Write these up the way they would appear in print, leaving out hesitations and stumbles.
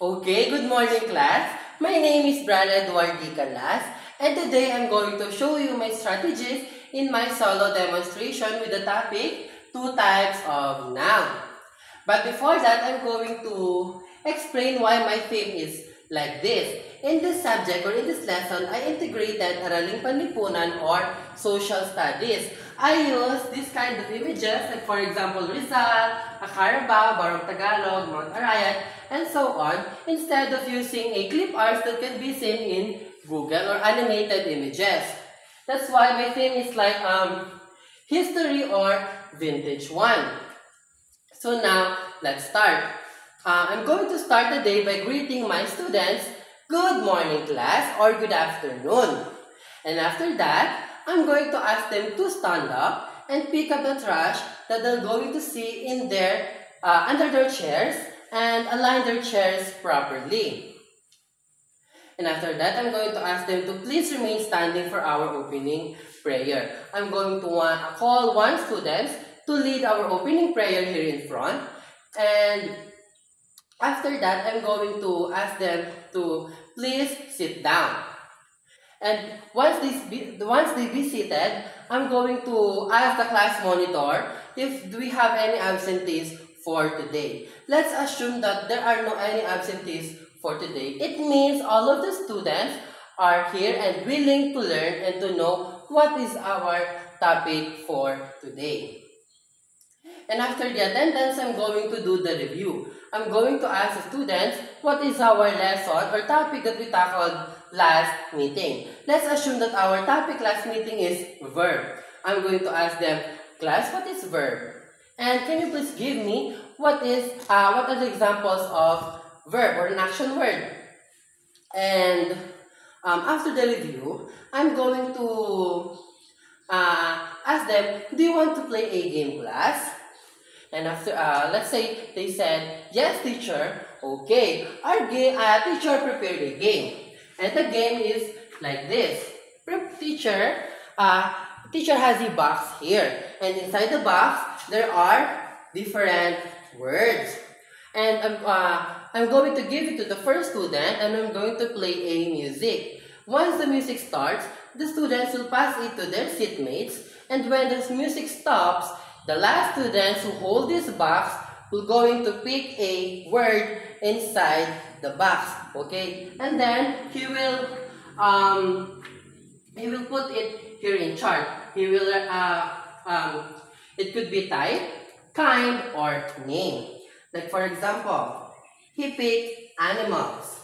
Okay, good morning class. My name is Brad Edward D. Calas, and today I'm going to show you my strategies in my solo demonstration with the topic two types of noun. But before that, I'm going to explain why my theme is like this. In this subject or in this lesson, I integrated Araling Panlipunan or social studies. I use this kind of images like for example Rizal, Carabao, Barong Tagalog, Mount Arayat, and so on instead of using a clip art that can be seen in Google or animated images. That's why my theme is like history or vintage one. So now, let's start. I'm going to start the day by greeting my students, good morning class or good afternoon. And after that, I'm going to ask them to stand up and pick up the trash that they're going to see in their under their chairs and align their chairs properly. And after that, I'm going to ask them to please remain standing for our opening prayer. I'm going to call one student to lead our opening prayer here in front. And after that, I'm going to ask them to please sit down. And once they be seated, I'm going to ask the class monitor if we have any absentees for today. Let's assume that there are no any absentees for today. It means all of the students are here and willing to learn and to know what is our topic for today. And after the attendance, I'm going to do the review. I'm going to ask the students what is our lesson or topic that we tackled last meeting. Let's assume that our topic last meeting is verb. I'm going to ask them, class, what is verb? And can you please give me what are the examples of verb or an action word? And after the review, I'm going to ask them, do you want to play a game, class? And after, let's say they said, yes, teacher. Okay, our teacher prepared a game. And the game is like this. Teacher has a box here. And inside the box, there are different words. And I'm going to give it to the first student and I'm going to play a music. Once the music starts, the students will pass it to their seatmates. And when the music stops, the last students who hold this box will going to pick a word inside the box, okay? And then he will put it here in chart. He will it could be type, kind, or name. Like for example, he picked animals.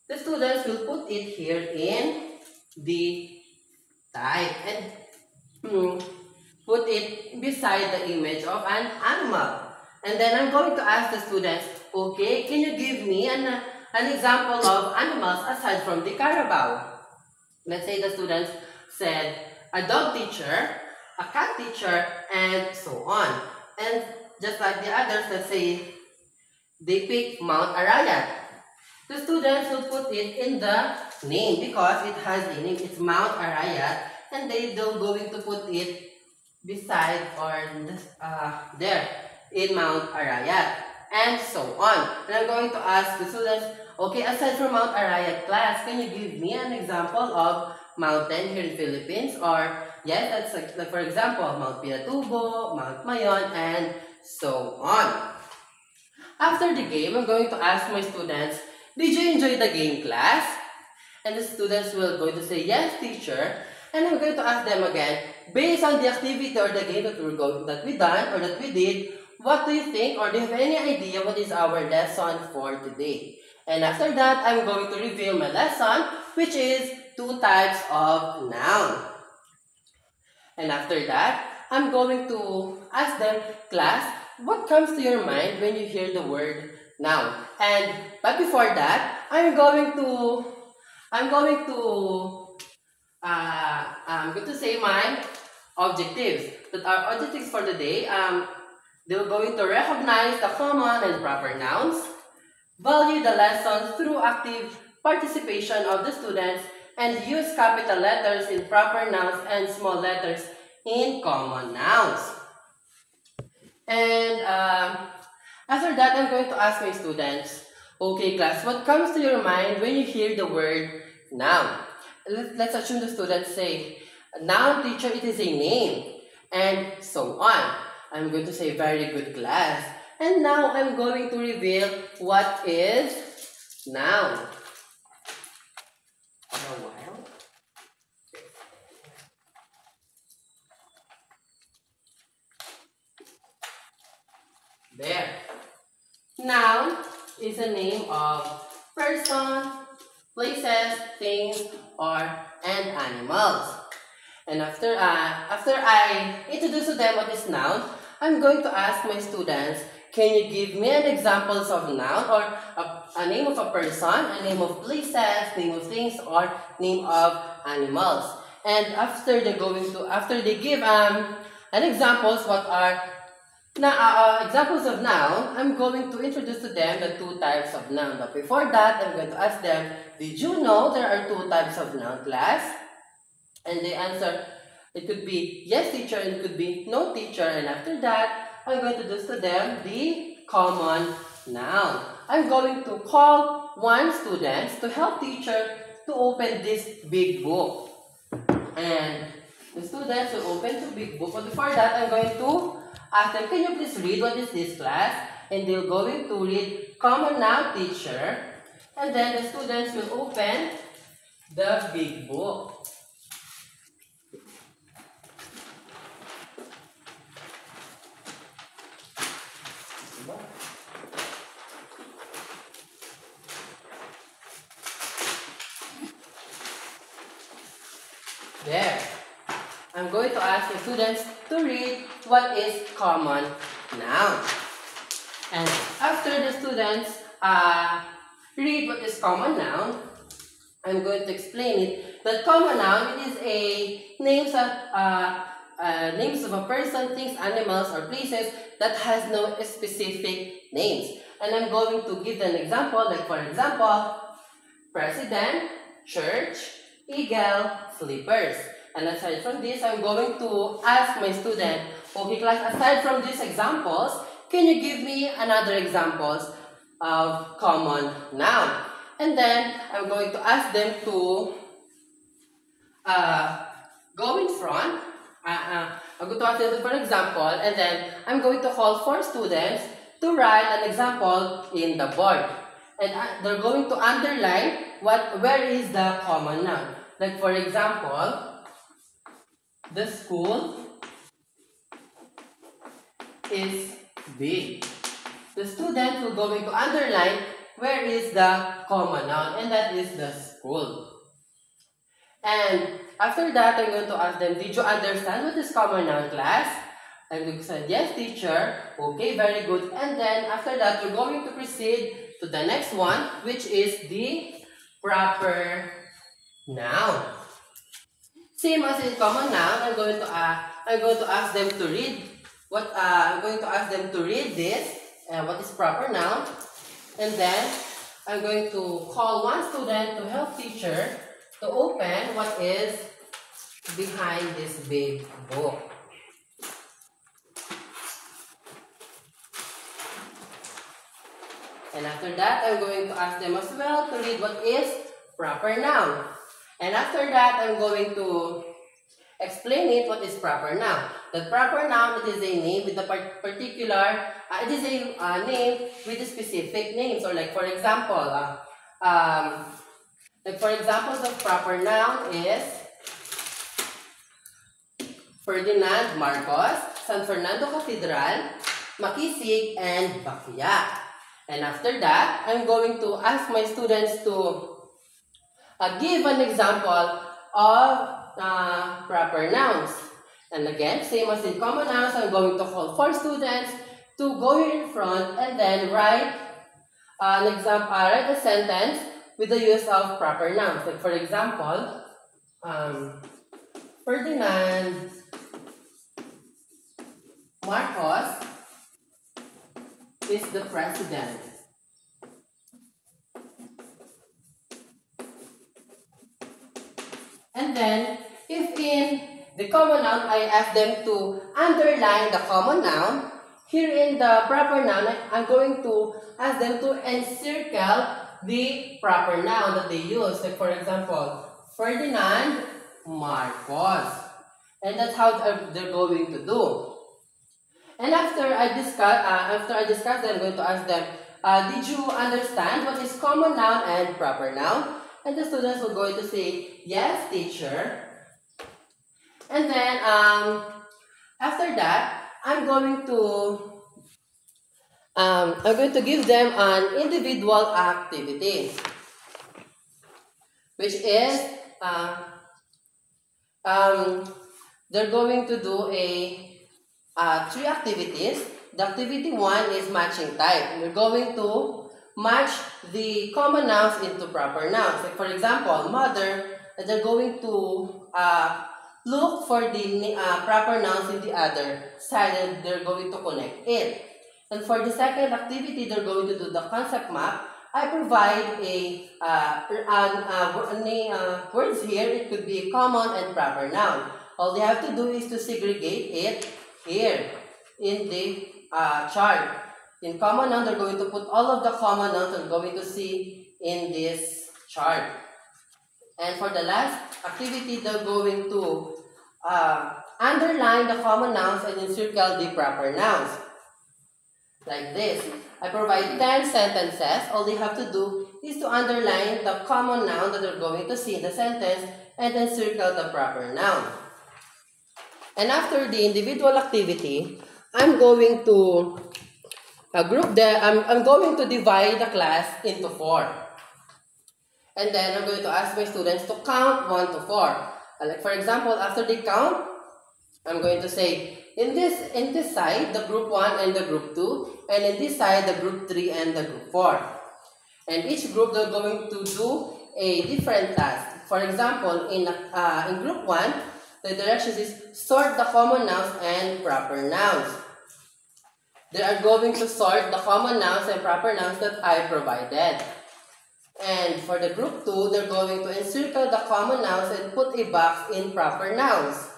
The students will put it here in the type and put it beside the image of an animal. And then I'm going to ask the students, okay, can you give me an example of animals aside from the Carabao? Let's say the students said a dog teacher, a cat teacher, and so on. And just like the others, let's say they pick Mount Arayat. The students will put it in the name because it has a name. It's Mount Arayat, and they're going to put it beside or there in Mount Arayat and so on. And I'm going to ask the students, okay, aside from Mount Arayat, class, can you give me an example of mountain here in Philippines? Or yes, that's like for example, Mount Pinatubo, Mount Mayon, and so on. After the game, I'm going to ask my students, did you enjoy the game, class? And the students will going to say, yes, teacher. And I'm going to ask them again, based on the activity or the game that we done or that we did, what do you think or do you have any idea what is our lesson for today? And after that, I'm going to reveal my lesson, which is two types of noun. And after that, I'm going to ask them, class, what comes to your mind when you hear the word noun? But before that, I'm going to say my objectives. That our objectives for today, they're going to recognize the common and proper nouns, value the lessons through active participation of the students, and use capital letters in proper nouns and small letters in common nouns. And after that, I'm going to ask my students, Okay, class, what comes to your mind when you hear the word noun? Let's assume the students say, noun teacher, it is a name, and so on. I'm going to say very good class. And now I'm going to reveal what is noun. For a while. There. Noun is a name of person, places, things, and animals. And after I introduce to them what is noun, I'm going to ask my students, can you give me an examples of noun or a name of a person, a name of places, name of things, or name of animals? And after they give an examples what are examples of noun, I'm going to introduce to them the two types of noun. But before that, I'm going to ask them, did you know there are two types of noun, class? And they answer, it could be yes teacher, and it could be no teacher. And after that, I'm going to introduce to them the common noun. I'm going to call one student to help teacher to open this big book. And the students will open the big book. But before that, I'm going to ask them, can you please read what is this, class? And they're going to read common noun, teacher. And then the students will open the big book. There. I'm going to ask the students to read what is common noun. And after the students read what is common noun, I'm going to explain it. That common noun, it is a names of a person, things, animals, or places that has no specific names. And I'm going to give an example, like for example, president, church, eagle, slippers. And aside from this, I'm going to ask my student, okay class, aside from these examples, can you give me another examples of common noun? And then I'm going to ask them to go in front. I'm going to ask them for example, and then I'm going to call 4 students to write an example in the board. And they're going to underline where is the common noun. Like for example, the school is big. The student will going to underline where is the common noun, and that is the school. And after that, I'm going to ask them, did you understand what is common noun, class? And they said, yes, teacher. Okay, very good. And then after that, we're going to proceed to the next one, which is the proper noun. Same as in common noun, I'm going to ask them to read this. What is proper noun? And then I'm going to call one student to help teacher to open what is behind this big book. And after that, I'm going to ask them as well to read what is proper noun. And after that, I'm going to explain it what is proper noun. The proper noun, it is a name with a particular, it is a name with a specific names. Or like for example, examples of proper noun is Ferdinand Marcos, San Fernando Cathedral, Makisig, and Bakya. And after that, I'm going to ask my students to give an example of proper nouns. And again, same as in common nouns, I'm going to call 4 students to go here in front and then write write a sentence with the use of proper nouns. Like for example, Ferdinand Marcos is the president. And then, if in the common noun, I ask them to underline the common noun, here in the proper noun, I'm going to ask them to encircle the proper noun that they use. Like for example, Ferdinand Marcos. And that's how they're going to do. And after I discuss them, I'm going to ask them, did you understand what is common noun and proper noun? And the students will going to say, yes, teacher. And then after that, I'm going to give them an individual activity, which is they're going to do three activities. The activity 1 is matching type. We're going to match the common nouns into proper nouns. Like for example, mother, they're going to look for the proper nouns in the other side and they're going to connect it. And for the second activity, they're going to do the concept map. I provide words here. It could be a common and proper noun. All they have to do is to segregate it here in the chart. In common noun, they're going to put all of the common nouns they're going to see in this chart. And for the last activity, they're going to underline the common nouns and encircle the proper nouns. Like this. I provide 10 sentences. All they have to do is to underline the common noun that they're going to see in the sentence and then circle the proper noun. And after the individual activity, I'm going to I'm going to divide the class into 4. And then I'm going to ask my students to count 1 to 4. Like for example, after they count, I'm going to say, in this side, the group 1 and the group 2, and in this side, the group 3 and the group 4. And each group, they're going to do a different task. For example, in group 1, the directions is sort the common nouns and proper nouns. They are going to sort the common nouns and proper nouns that I provided. And for the group 2, they're going to encircle the common nouns and put a box in proper nouns.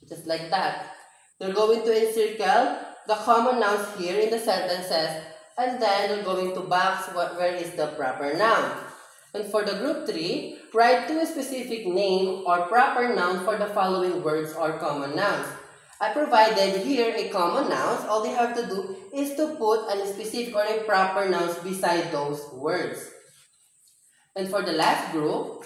Just like that. They're going to encircle the common nouns here in the sentences, and then they're going to box where is the proper noun. And for the group 3, write 2 specific name or proper noun for the following words or common nouns. I provided here a common nouns. All they have to do is to put a specific or a proper nouns beside those words. And for the last group,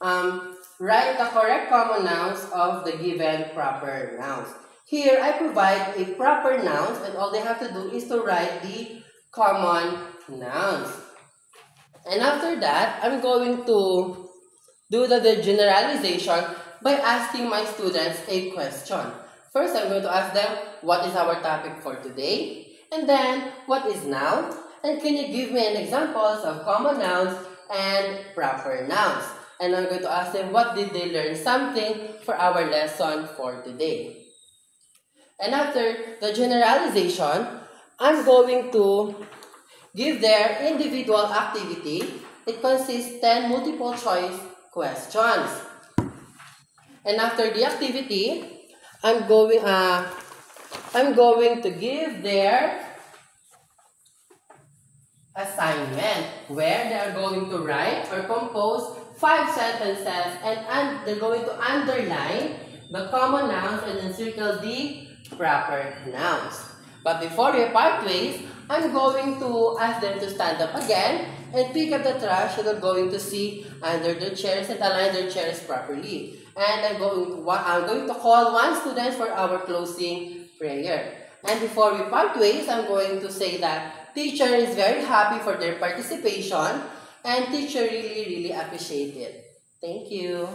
write the correct common nouns of the given proper nouns. Here, I provide a proper nouns, and all they have to do is to write the common nouns. And after that, I'm going to do the generalization by asking my students a question. First, I'm going to ask them, what is our topic for today? And then, what is noun? And can you give me an examples of common nouns and proper nouns? And I'm going to ask them, what did they learn something for our lesson for today? And after the generalization, I'm going to give their individual activity. It consists 10 multiple choice questions. And after the activity, I'm going to give their assignment where they are going to write or compose 5 sentences and they're going to underline the common nouns and encircle the proper nouns. But before we part ways, I'm going to ask them to stand up again and pick up the trash that they're going to see under their chairs and align their chairs properly. And I'm going to call one student for our closing prayer. And before we part ways, I'm going to say that teacher is very happy for their participation and teacher really appreciate it. Thank you.